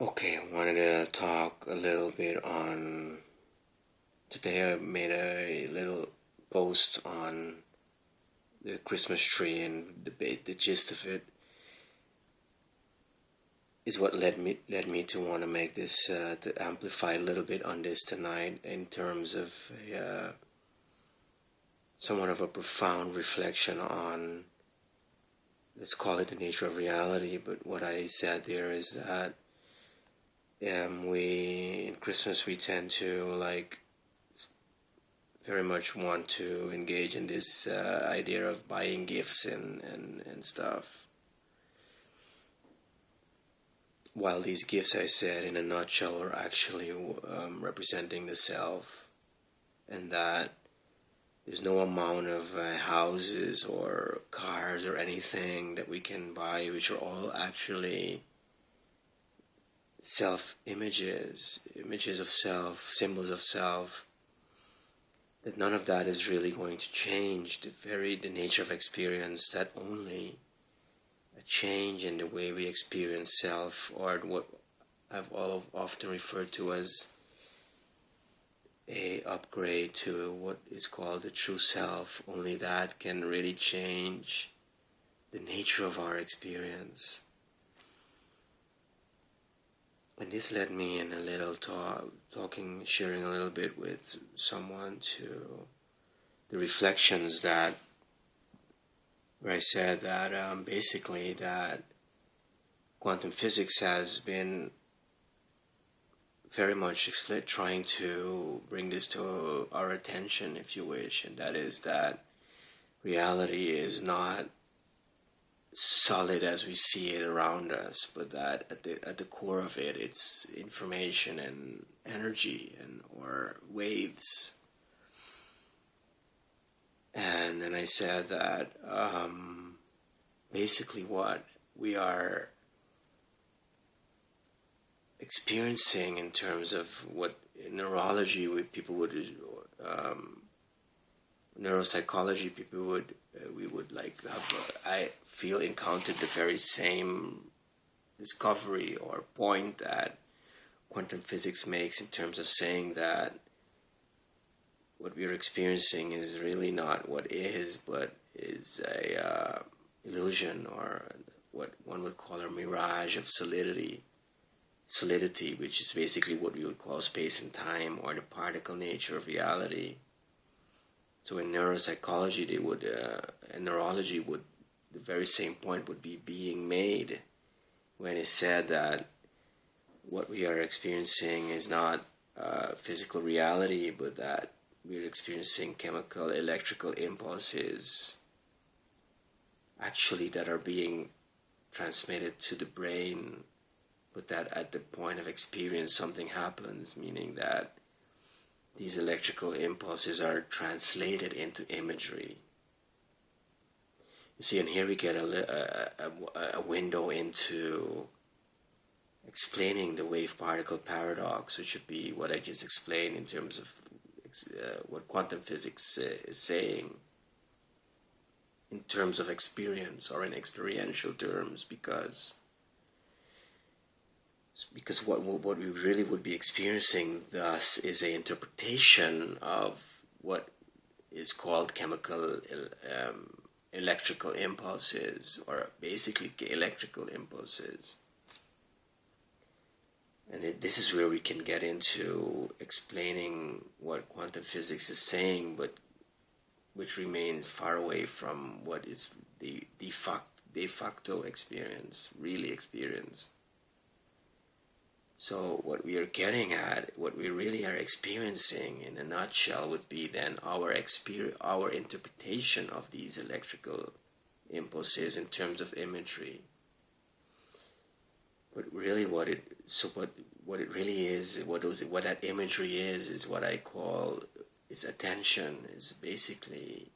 Okay, I wanted to talk a little bit on. Today I made a little post on the Christmas tree and debate. The gist of it is what led me to want to make this to amplify a little bit on this tonight in terms of somewhat of a profound reflection on, let's call it, the nature of reality. But what I said there is that we in Christmas we tend to very much want to engage in this idea of buying gifts and stuff. While these gifts, I said, in a nutshell, are actually representing the self, and that there's no amount of houses or cars or anything that we can buy, which are all actually self images, images of self, symbols of self, that none of that is really going to change the nature of experience, that only a change in the way we experience self, or what I've often referred to as a upgrade to what is called the true self, only that can really change the nature of our experience. And this led me in a little sharing a little bit with someone to the reflections that, where I said that basically that quantum physics has been very much trying to bring this to our attention, if you wish, and that is that reality is not solid as we see it around us, but that at the core of it, it's information and energy or waves. And then I said that basically what we are experiencing in terms of what in neurology people would neuropsychology people would we would like have I feel encountered the very same discovery or point that quantum physics makes, in terms of saying that what we are experiencing is really not what is, but is a illusion, or what one would call a mirage of solidity, which is basically what we would call space and time, or the particle nature of reality. So in neuropsychology, and neurology would, the very same point would be being made when it's said that what we are experiencing is not physical reality, but that we're experiencing chemical, electrical impulses actually that are being transmitted to the brain, but that at the point of experience something happens, meaning that these electrical impulses are translated into imagery. You see, and here we get a window into explaining the wave-particle paradox, which would be what I just explained in terms of what quantum physics is saying in terms of experience, or in experiential terms, because what we really would be experiencing thus is an interpretation of what is called chemical electrical impulses, or basically electrical impulses. And this is where we can get into explaining what quantum physics is saying, but which remains far away from what is the de facto experience, really experienced. So what we are getting at, what we really are experiencing in a nutshell, would be then our interpretation of these electrical impulses in terms of imagery. But really what it really is, what that imagery is what I call is attention, is basically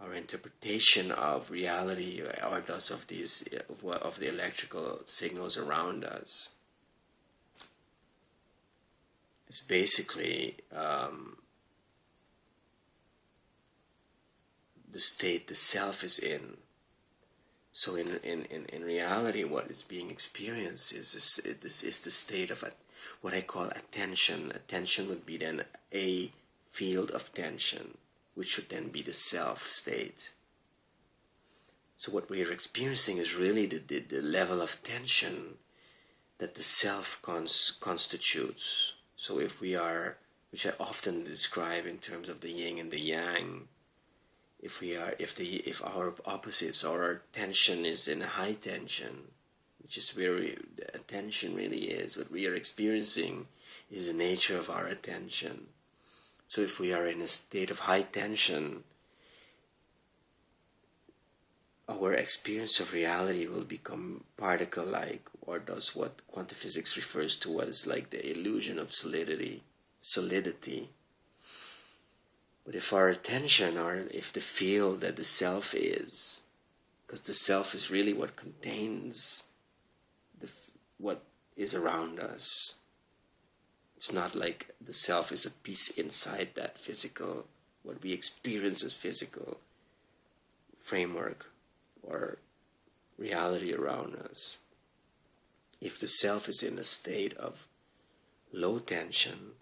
our interpretation of reality, or thus of these of the electrical signals around us. It's basically the state the self is in. So in reality, what is being experienced is the state of what I call attention. Attention would be then a field of tension, which would then be the self state. So what we are experiencing is really the level of tension that the self constitutes. So if we are, which I often describe in terms of the yin and the yang, if our opposites or our tension is in high tension, which is where the attention really is, what we are experiencing is the nature of our attention. So if we are in a state of high tension, our experience of reality will become particle-like, or does what quantum physics refers to as like the illusion of solidity. But if our attention, or if the field that the self is, because the self is really what contains what is around us. It's not like the self is a piece inside that physical, what we experience as physical framework or reality around us. If the self is in a state of low tension,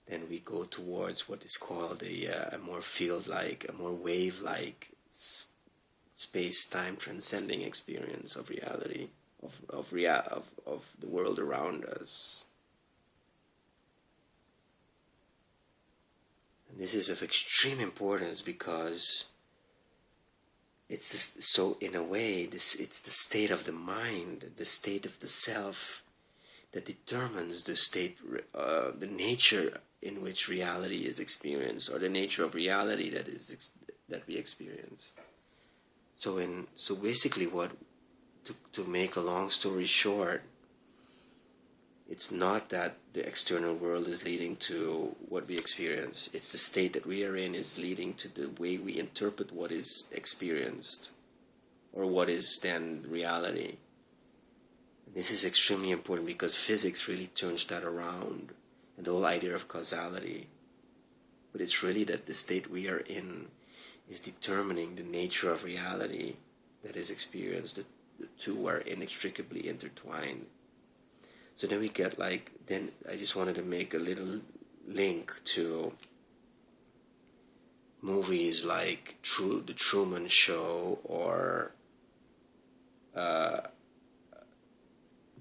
then we go towards what is called a more field-like, a more wave-like, space-time transcending experience of reality, of the world around us. And this is of extreme importance because so in a way, it's the state of the mind, the state of the self, that determines the nature in which reality is experienced, or the nature of reality that we experience. So basically, to make a long story short, it's not that the external world is leading to what we experience. It's the state that we are in is leading to the way we interpret what is experienced, or what is then reality. This is extremely important because physics really turns that around, and the whole idea of causality. But it's really that the state we are in is determining the nature of reality that is experienced. The two are inextricably intertwined. So then we get then I just wanted to make a little link to movies like The Truman Show or The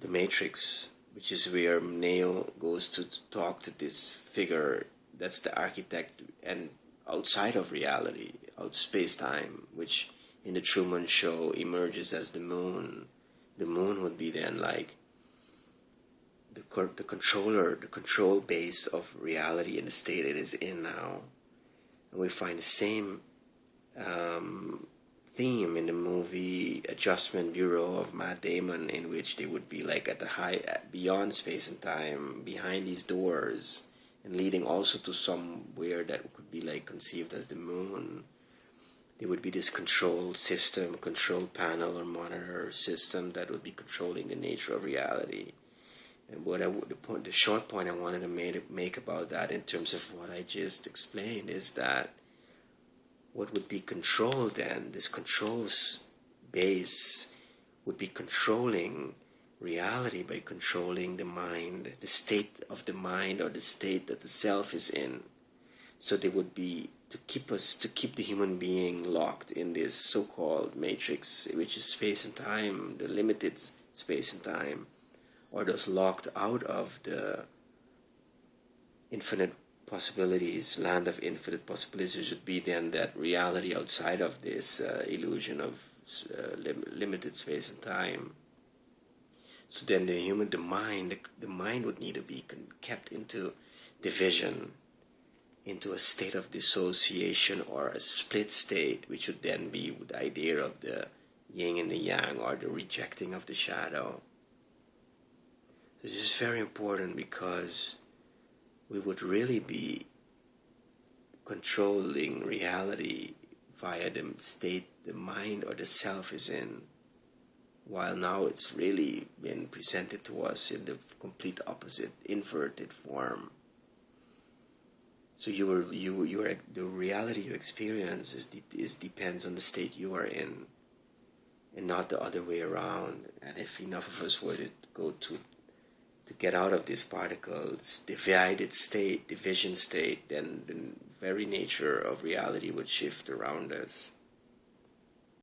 Matrix, which is where Neo goes to talk to this figure that's the architect and outside of reality, out space-time, which in The Truman Show emerges as the moon. The moon would be then like the control base of reality in the state it is in now. And we find the same theme in the movie Adjustment Bureau of Matt Damon, in which they would be like beyond space and time, behind these doors, and leading also to somewhere that could be like conceived as the moon. There would be this control system, control panel or monitor system that would be controlling the nature of reality. And the short point I wanted to make about that, in terms of what I just explained, is that what would be controlled then, this control base, would be controlling reality by controlling the mind, the state of the mind, or the state that the self is in. So they would be to keep the human being locked in this so-called matrix, which is space and time, the limited space and time, or those locked out of the infinite possibilities, land of infinite possibilities, would be then that reality outside of this illusion of limited space and time. So then the mind would need to be kept into division, into a state of dissociation or a split state, which would then be the idea of the yin and the yang, or the rejecting of the shadow. This is very important because we would really be controlling reality via the state the mind or the self is in, while now it's really been presented to us in the complete opposite, inverted form. So the reality you experience depends on the state you are in. and not the other way around. And if enough of us were to go to get out of this particles divided state, division state, then the very nature of reality would shift around us.